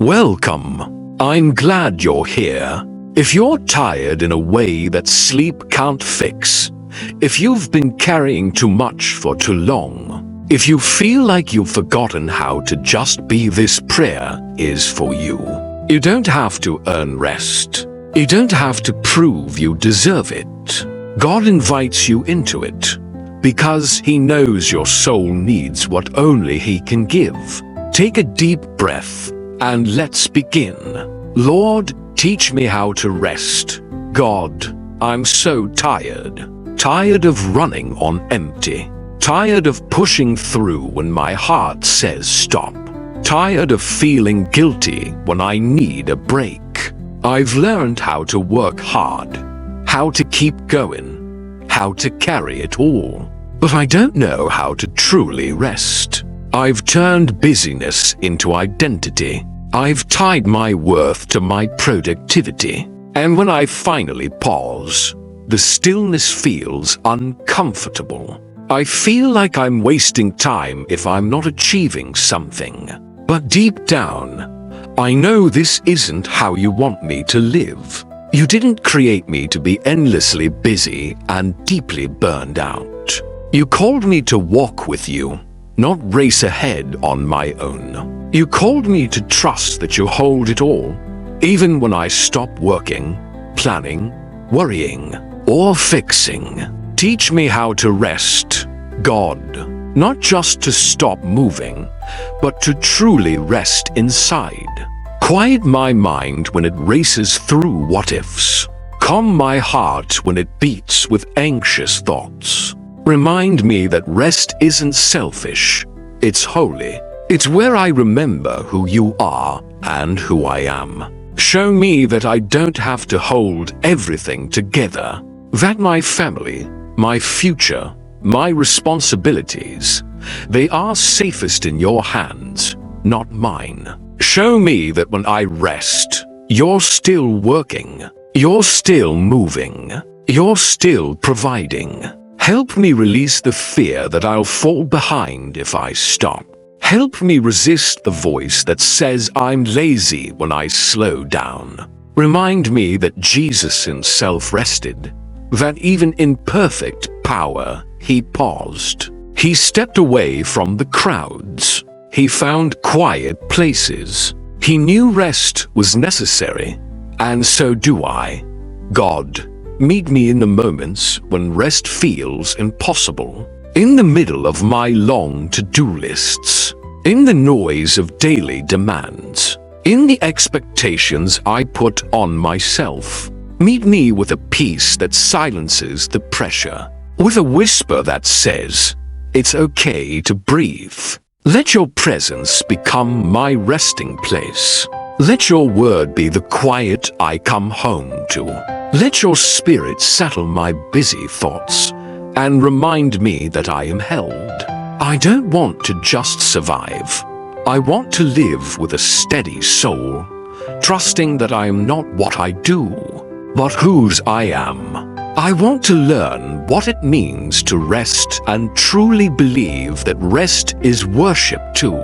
Welcome. I'm glad you're here. If you're tired in a way that sleep can't fix, if you've been carrying too much for too long, if you feel like you've forgotten how to just be, this prayer is for you. You don't have to earn rest. You don't have to prove you deserve it. God invites you into it because He knows your soul needs what only He can give. Take a deep breath and let's begin. Lord, teach me how to rest. God, I'm so tired. Tired of running on empty. Tired of pushing through when my heart says stop. Tired of feeling guilty when I need a break. I've learned how to work hard, how to keep going, how to carry it all. But I don't know how to truly rest. I've turned busyness into identity. I've tied my worth to my productivity. And when I finally pause, the stillness feels uncomfortable. I feel like I'm wasting time if I'm not achieving something. But deep down, I know this isn't how you want me to live. You didn't create me to be endlessly busy and deeply burned out. You called me to walk with you, not race ahead on my own. You called me to trust that you hold it all, even when I stop working, planning, worrying, or fixing. Teach me how to rest, God, not just to stop moving, but to truly rest inside. Quiet my mind when it races through what-ifs. Calm my heart when it beats with anxious thoughts. Remind me that rest isn't selfish, it's holy. It's where I remember who you are and who I am. Show me that I don't have to hold everything together. That my family, my future, my responsibilities, they are safest in your hands, not mine. Show me that when I rest, you're still working, you're still moving, you're still providing. Help me release the fear that I'll fall behind if I stop. Help me resist the voice that says I'm lazy when I slow down. Remind me that Jesus Himself rested, that even in perfect power, He paused. He stepped away from the crowds. He found quiet places. He knew rest was necessary, and so do I. God, meet me in the moments when rest feels impossible. In the middle of my long to-do lists. In the noise of daily demands. In the expectations I put on myself. Meet me with a peace that silences the pressure. With a whisper that says, it's okay to breathe. Let your presence become my resting place. Let your word be the quiet I come home to. Let your spirit settle my busy thoughts and remind me that I am held. I don't want to just survive. I want to live with a steady soul, trusting that I am not what I do, but whose I am. I want to learn what it means to rest and truly believe that rest is worship too.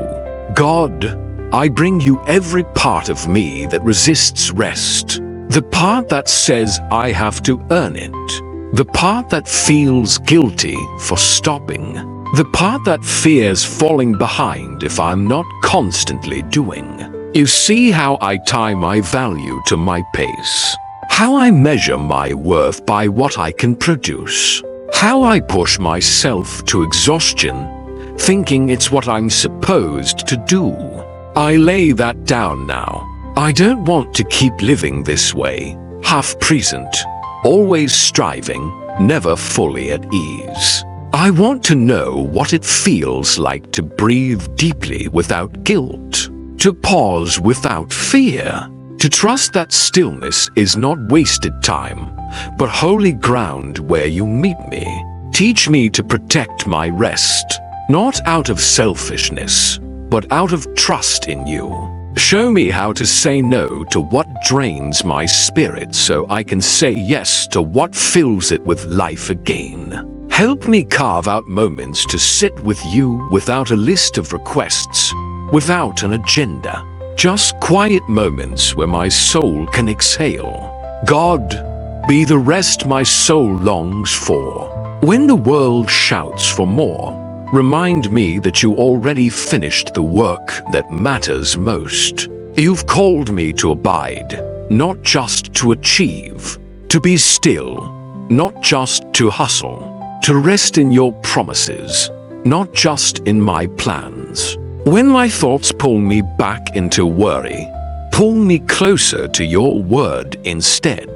God, I bring you every part of me that resists rest. The part that says I have to earn it. The part that feels guilty for stopping. The part that fears falling behind if I'm not constantly doing. You see how I tie my value to my pace. How I measure my worth by what I can produce. How I push myself to exhaustion, thinking it's what I'm supposed to do. I lay that down now. I don't want to keep living this way, half present, always striving, never fully at ease. I want to know what it feels like to breathe deeply without guilt, to pause without fear, to trust that stillness is not wasted time, but holy ground where you meet me. Teach me to protect my rest, not out of selfishness, but out of trust in you. Show me how to say no to what drains my spirit so I can say yes to what fills it with life again. Help me carve out moments to sit with you without a list of requests, without an agenda. Just quiet moments where my soul can exhale. God, be the rest my soul longs for. When the world shouts for more, remind me that you already finished the work that matters most. You've called me to abide, not just to achieve. To be still, not just to hustle. To rest in your promises, not just in my plans. When my thoughts pull me back into worry, pull me closer to your word instead.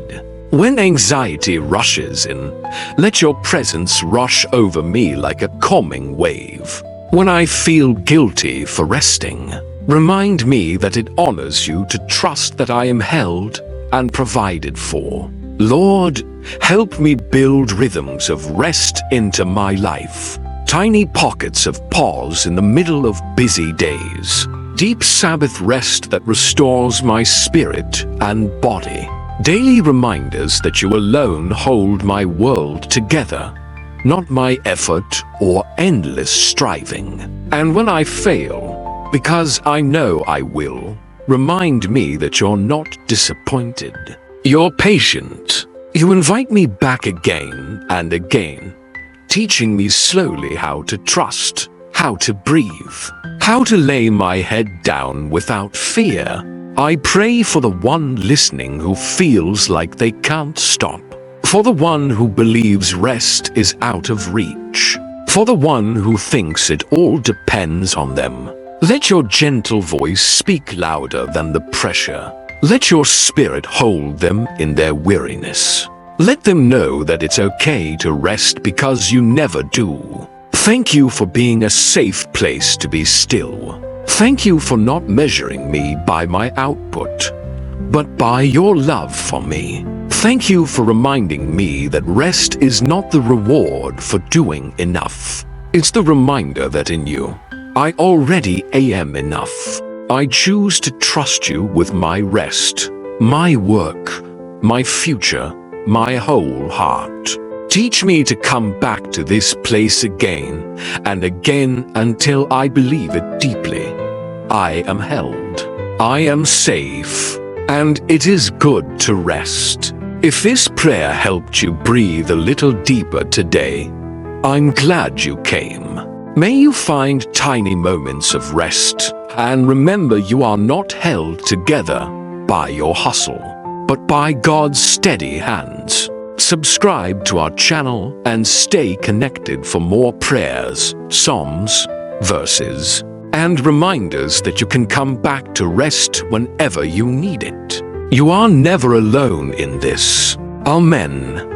When anxiety rushes in, let your presence rush over me like a calming wave. When I feel guilty for resting, remind me that it honors you to trust that I am held and provided for. Lord, help me build rhythms of rest into my life. Tiny pockets of pause in the middle of busy days. Deep Sabbath rest that restores my spirit and body. Daily reminders that you alone hold my world together, not my effort or endless striving. And when I fail, because I know I will, remind me that you're not disappointed. You're patient. You invite me back again and again, teaching me slowly how to trust, how to breathe, how to lay my head down without fear. I pray for the one listening who feels like they can't stop, for the one who believes rest is out of reach, for the one who thinks it all depends on them. Let your gentle voice speak louder than the pressure. Let your spirit hold them in their weariness. Let them know that it's okay to rest because you never do. Thank you for being a safe place to be still. Thank you for not measuring me by my output, but by your love for me. Thank you for reminding me that rest is not the reward for doing enough. It's the reminder that in you, I already am enough. I choose to trust you with my rest, my work, my future, my whole heart. Teach me to come back to this place again and again until I believe it deeply. I am held. I am safe. And it is good to rest. If this prayer helped you breathe a little deeper today, I'm glad you came. May you find tiny moments of rest and remember you are not held together by your hustle, but by God's steady hands. Subscribe to our channel and stay connected for more prayers, psalms, verses, and reminders that you can come back to rest whenever you need it. You are never alone in this. Amen.